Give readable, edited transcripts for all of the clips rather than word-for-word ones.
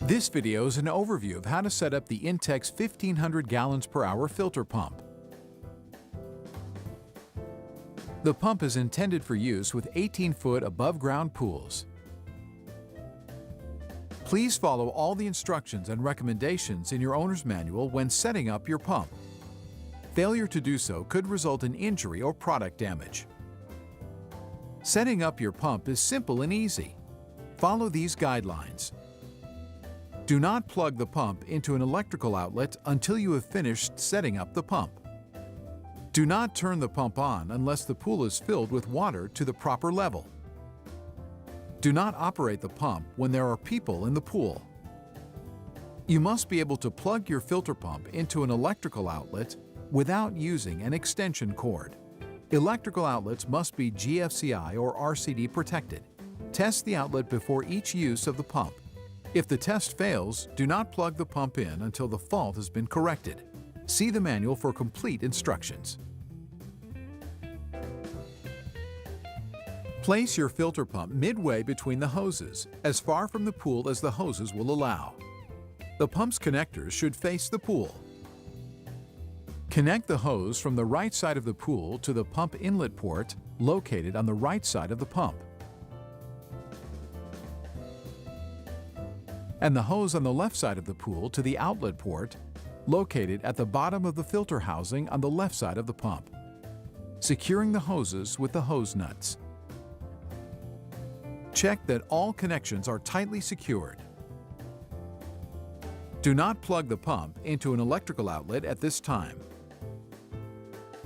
This video is an overview of how to set up the Intex 1500 gallons per hour filter pump. The pump is intended for use with 18-foot above-ground pools. Please follow all the instructions and recommendations in your owner's manual when setting up your pump. Failure to do so could result in injury or product damage. Setting up your pump is simple and easy. Follow these guidelines. Do not plug the pump into an electrical outlet until you have finished setting up the pump. Do not turn the pump on unless the pool is filled with water to the proper level. Do not operate the pump when there are people in the pool. You must be able to plug your filter pump into an electrical outlet without using an extension cord. Electrical outlets must be GFCI or RCD protected. Test the outlet before each use of the pump. If the test fails, do not plug the pump in until the fault has been corrected. See the manual for complete instructions. Place your filter pump midway between the hoses, as far from the pool as the hoses will allow. The pump's connectors should face the pool. Connect the hose from the right side of the pool to the pump inlet port located on the right side of the pump, and the hose on the left side of the pool to the outlet port located at the bottom of the filter housing on the left side of the pump, securing the hoses with the hose nuts. Check that all connections are tightly secured. Do not plug the pump into an electrical outlet at this time.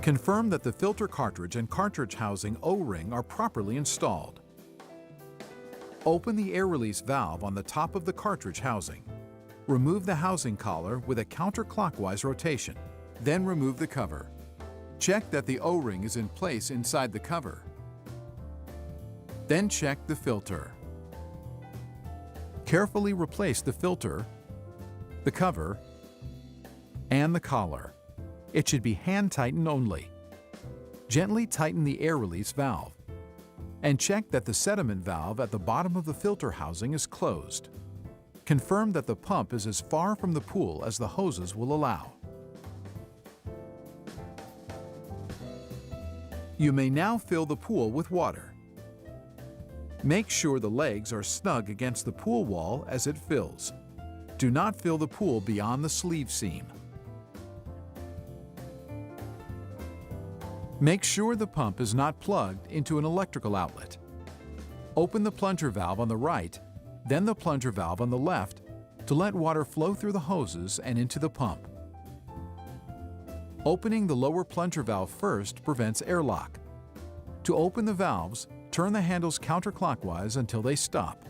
Confirm that the filter cartridge and cartridge housing O-ring are properly installed. Open the air release valve on the top of the cartridge housing. Remove the housing collar with a counterclockwise rotation. Then remove the cover. Check that the O-ring is in place inside the cover. Then check the filter. Carefully replace the filter, the cover, and the collar. It should be hand-tightened only. Gently tighten the air release valve, and check that the sediment valve at the bottom of the filter housing is closed. Confirm that the pump is as far from the pool as the hoses will allow. You may now fill the pool with water. Make sure the legs are snug against the pool wall as it fills. Do not fill the pool beyond the sleeve seam. Make sure the pump is not plugged into an electrical outlet. Open the plunger valve on the right, then the plunger valve on the left to let water flow through the hoses and into the pump. Opening the lower plunger valve first prevents airlock. To open the valves, turn the handles counterclockwise until they stop.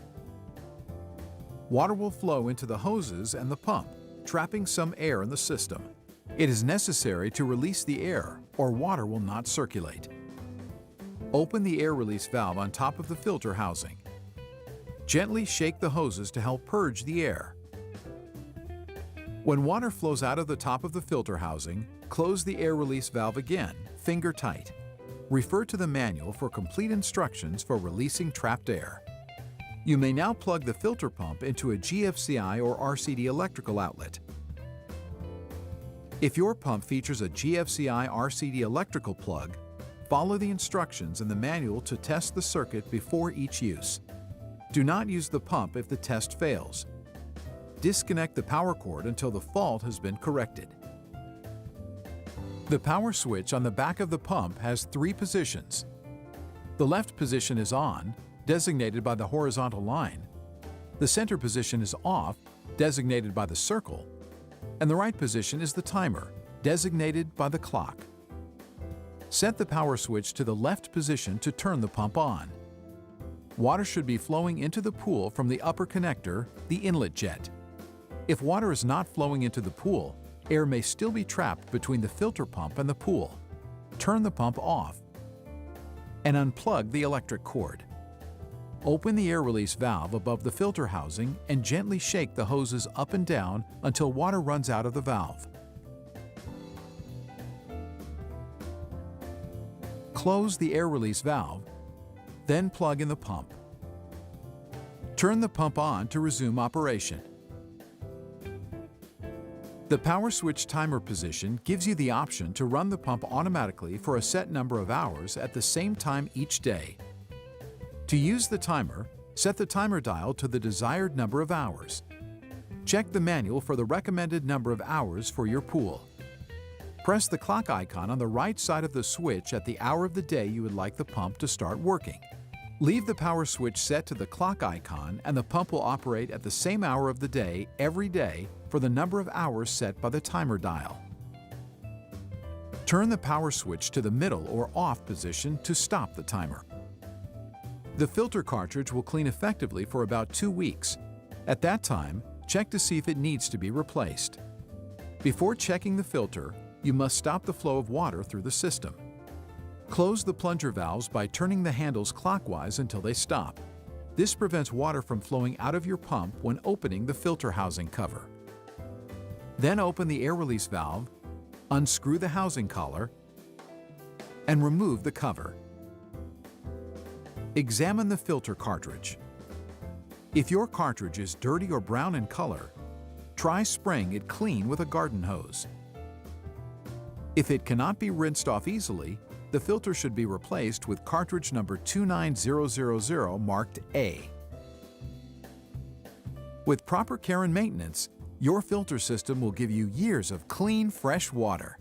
Water will flow into the hoses and the pump, trapping some air in the system. It is necessary to release the air, or water will not circulate. Open the air release valve on top of the filter housing. Gently shake the hoses to help purge the air. When water flows out of the top of the filter housing, close the air release valve again, finger tight. Refer to the manual for complete instructions for releasing trapped air. You may now plug the filter pump into a GFCI or RCD electrical outlet. If your pump features a GFCI RCD electrical plug, follow the instructions in the manual to test the circuit before each use. Do not use the pump if the test fails. Disconnect the power cord until the fault has been corrected. The power switch on the back of the pump has 3 positions. The left position is on, designated by the horizontal line. The center position is off, designated by the circle. And the right position is the timer, designated by the clock. Set the power switch to the left position to turn the pump on. Water should be flowing into the pool from the upper connector, the inlet jet. If water is not flowing into the pool, air may still be trapped between the filter pump and the pool. Turn the pump off and unplug the electric cord. Open the air release valve above the filter housing and gently shake the hoses up and down until water runs out of the valve. Close the air release valve, then plug in the pump. Turn the pump on to resume operation. The power switch timer position gives you the option to run the pump automatically for a set number of hours at the same time each day. To use the timer, set the timer dial to the desired number of hours. Check the manual for the recommended number of hours for your pool. Press the clock icon on the right side of the switch at the hour of the day you would like the pump to start working. Leave the power switch set to the clock icon and the pump will operate at the same hour of the day every day for the number of hours set by the timer dial. Turn the power switch to the middle or off position to stop the timer. The filter cartridge will clean effectively for about 2 weeks. At that time, check to see if it needs to be replaced. Before checking the filter, you must stop the flow of water through the system. Close the plunger valves by turning the handles clockwise until they stop. This prevents water from flowing out of your pump when opening the filter housing cover. Then open the air release valve, unscrew the housing collar, and remove the cover. Examine the filter cartridge. If your cartridge is dirty or brown in color, try spraying it clean with a garden hose. If it cannot be rinsed off easily, the filter should be replaced with cartridge number 29000 marked A. With proper care and maintenance, your filter system will give you years of clean, fresh water.